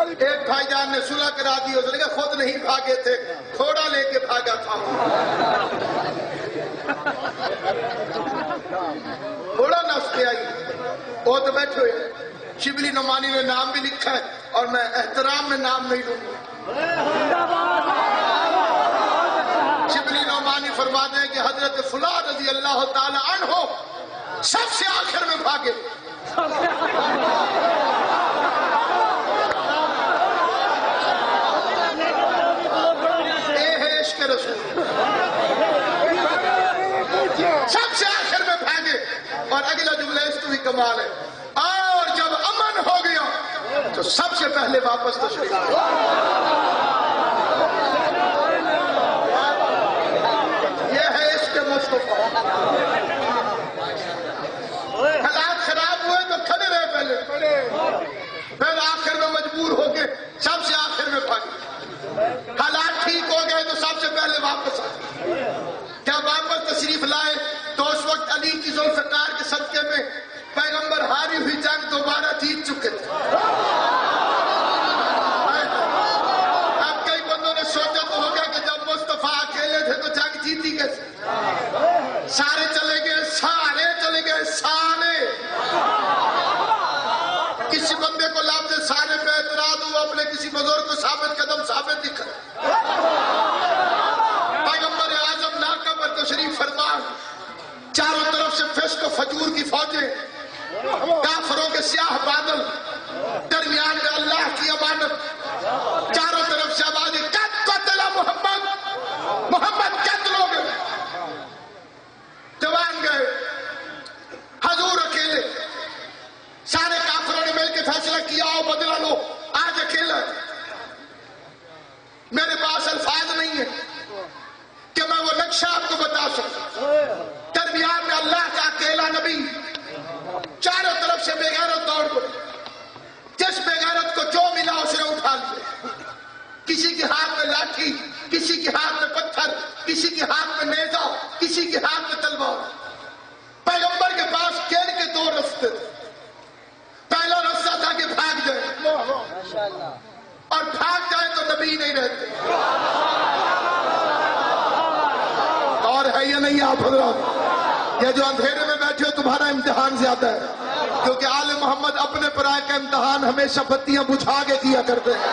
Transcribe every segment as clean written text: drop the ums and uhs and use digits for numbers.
ایک بھائی جان نے صلح کرا دی، اس نے کہا خود نہیں بھاگے تھے، تھوڑا لے کے بھاگا تھا، تھوڑا نفس پہ آئی۔ وہ تو بیٹھے ہوئے، شبلی نعمانی نے نام بھی لکھا ہے اور میں احترام میں نام نہیں لوں گا۔ شبلی نعمانی فرماتے ہیں کہ حضرت فلاں رضی اللہ تعالی عنہ سب سے آخر میں بھاگے۔ سب سے آخر میں بھاگے، اور اگلا جملہ اس کو بھی کمال ہے، اور جب امن ہو گیا تو سب سے پہلے واپس تشریف لائے۔ یہ ہے عشق مصطفیٰ۔ حالات خراب ہوئے تو کھڑے رہے پہلے، پھر آخر میں مجبور ہو کے سب سے آخر میں بھاگے۔ حالات ٹھیک ہو گئے تو سب سے پہلے واپس آئے۔ جب واپس تشریف لائے تو اس وقت علی کی ذوالفقار کے صدقے میں پیغمبر ہاری ہوئی جنگ دوبارہ جیت چکے تھے۔ اب کئی بندوں نے سوچا تو ہوگا کہ جب مصطفیٰ اکیلے تھے تو جنگ جیتی کیسے؟ سارے چلے گئے، سارے چلے گئے، سارے۔ کسی بندے کو لفظ سارے پہ اعتراض ہوا، اپنے کسی بزرگ کو ثابت قدم ثابت دکھا۔ پیغمبر اعظم ناکہ پر تشریف فرما، چاروں طرف سے فسق و فجور کی فوجیں، کافروں کے سیاہ بادل، درمیان میں اللہ کی امانت، چاروں طرف سے آوازیں قد قتل محمد، محمد قتل ہو گئے۔ جوان گئے، حضور اکیلے، سارے کافروں نے مل کے فیصلہ کیا آؤ بدلہ لو، آج اکیلا ہے۔ میرے پاس الفاظ نہیں ہے کہ میں وہ نقشہ آپ کو بتا سکوں۔ درمیان میں اللہ کا اکیلا نبی، چاروں طرف سے بے غیرت دوڑ پڑے، جس بے غیرت کو جو ملا اس نے اٹھا لیا۔ کسی کے ہاتھ میں لاٹھی، کسی کے ہاتھ میں پتھر، کسی کے ہاتھ میں نیزہ، کسی کے ہاتھ میں تلوار۔ پیغمبر کے پاس کھیل کے دو رستے تھے۔ پہلا رستہ تھا کہ بھاگ جائے، اور بھاگ جائے تو نبی نہیں رہتے۔ اور ہے یا نہیں آپ حضرات؟ یہ جو اندھیرے میں بیٹھے ہو تمہارا امتحان زیادہ ہے، کیونکہ آل محمد اپنے پرائے کا امتحان ہمیشہ بتیاں بجھا کے کیا کرتے ہیں۔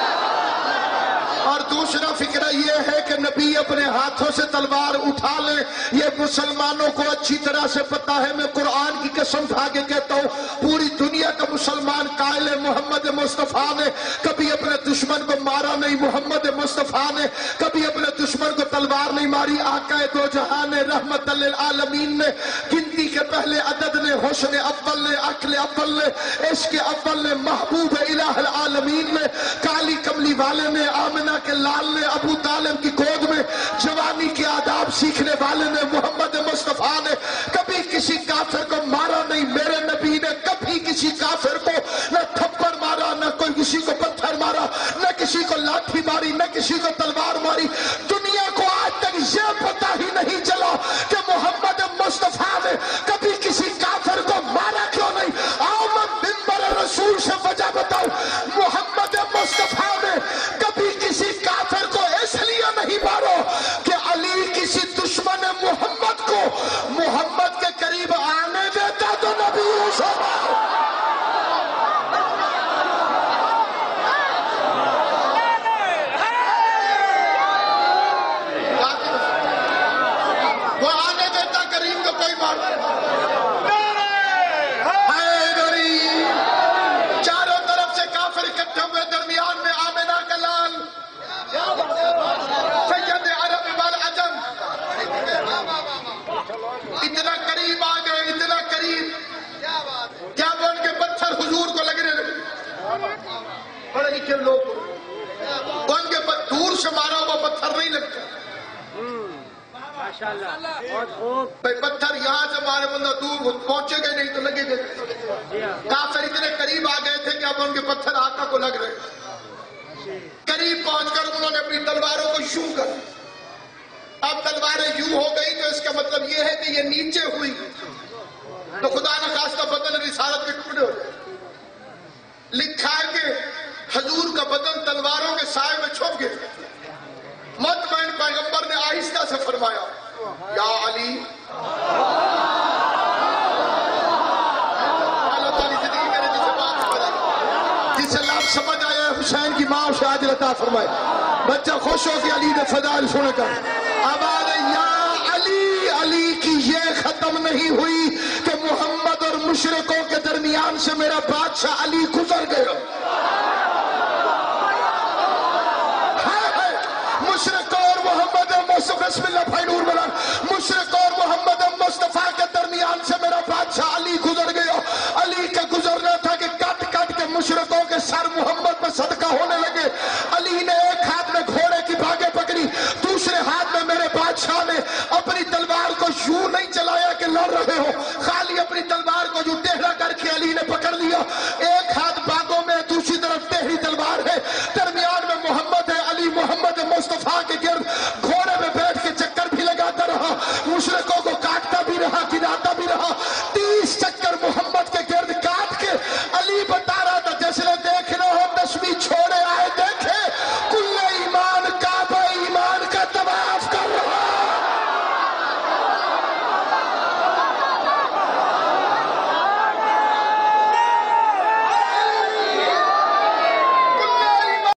اور دوسرا فکرہ یہ ہے کہ نبی اپنے ہاتھوں سے تلوار اٹھا لے، یہ مسلمانوں کو اچھی طرح سے پتا ہے۔ میں قرآن کی قسم کھا کے کہتا ہوں، پوری دنیا کا مسلمان قائل ہے محمد مصطفیٰ نے کبھی اپنے دشمن کو مارا نہیں، محمد مصطفیٰ نے کبھی اپنے دشمن کو تلوار نہیں ماری۔ آقا دو جہان نے، رحمت للعالمین نے، گنتی کے پہلے عدد نے، حسن اول نے، عقل اول نے، عشق اول نے، محبوب الہ العالمین نے، کالی کملی والے نے، آمنہ کے لال نے، ابو طالب کی گود میں جوانی کے آداب سیکھنے والے نے، محمد مصطفیٰ نے کبھی کسی کافر کو مارا نہیں۔ میرے نبی نے کبھی کسی کافر کو نہ تھپڑ مارا، نہ کوئی کسی کو پتھر مارا، نہ کسی کو لاٹھی ماری، نہ کسی کو تلوار ماری۔ دنیا کو آج تک یہ پتا ہی نہیں چلا کہ محمد مصطفیٰ نے کبھی کسی کافر کو مارا کیوں نہیں۔ آؤ میں منبر رسول سے وجہ بتاؤں، محمد مصطفیٰ نے کبھی کسی کافر کو اس لیے نہیں مارو کہ علی کسی دشمن محمد کو محمد کے قریب آنے دیتا تو نبی اسے وہ آنے دیتا کریم کو کوئی مار چاروں طرف سے کافر اکٹھے ہوئے، درمیان میں آمنہ کا لال سید عرب والعجم اتنا قریب آ گئے، اتنا قریب کیا وہ ان کے پتھر حضور کو لگنے لگے۔ بڑے لکھے لوگ ان کے دور سے مارا ہوا پتھر نہیں لگتا۔ پتھر یہاں سے مارے بندہ دور پہنچے گئے نہیں تو لگے گئے۔ کافر اتنے قریب آ گئے تھے کہ اب ان کے پتھر آقا کو لگ رہے۔ قریب پہنچ کر انہوں نے اپنی تلواروں کو یوں کر، اب تلواریں یوں ہو گئی تو اس کا مطلب یہ ہے کہ یہ نیچے ہوئی تو خدا نخواستہ بدن رسالت کے ٹکڑے ہو جائے۔ لکھا ہے کہ حضور کا بدن تلواروں کے سائے میں چھپ گیا۔ مطمئن پیغمبر نے آہستہ سے فرمایا یا علی، اللہ تعالی زندگی میرے جسے بات سمجھ آئی، جسے لفظ سمجھ آیا حسین کی ماں اسے عاجل عطا فرمائے۔ بچہ خوش ہو کہ علی نے فضائل سن کر اب آ رہے یا علی، علی کی یہ ختم نہیں ہوئی کہ محمد اور مشرکوں کے درمیان سے میرا بادشاہ علی گزر گیا۔ مشرکوں اور محمد مصطفیٰ، بسم اللہ بھائی نور بلان، مشرکوں اور محمد مصطفیٰ کے درمیان سے میرا بادشاہ علی گزر گیا۔ علی کا گزرنا تھا کہ کٹ کٹ کے مشرکوں کے سر محمد پہ صدقہ ہونے لگے۔ علی نے ایک ہاتھ میں گھوڑے کی باگیں پکڑی، دوسرے ہاتھ میں میرے بادشاہ نے اپنی تلوار کو یوں نہیں چلایا کہ لڑ رہے ہو، خالی اپنی تلوار کو یوں ٹیڑھا کر کے علی نے پکڑ لیا۔ ایک ہاتھ باغوں میں، دوسری طرف ٹیڑھی تلوار ہے، درمیان میں محمد ہے۔ علی محمد مصطفیٰ کے گرد گھوڑے میں بیٹھ کے چکر بھی لگاتا رہا، مشرکوں کو کاٹتا بھی رہا، گراتا بھی رہا۔ 30 چکر محمد کے گرد کاٹ کے علی بتا رہا تھا جیسے دیکھ رہے ہو 10ویں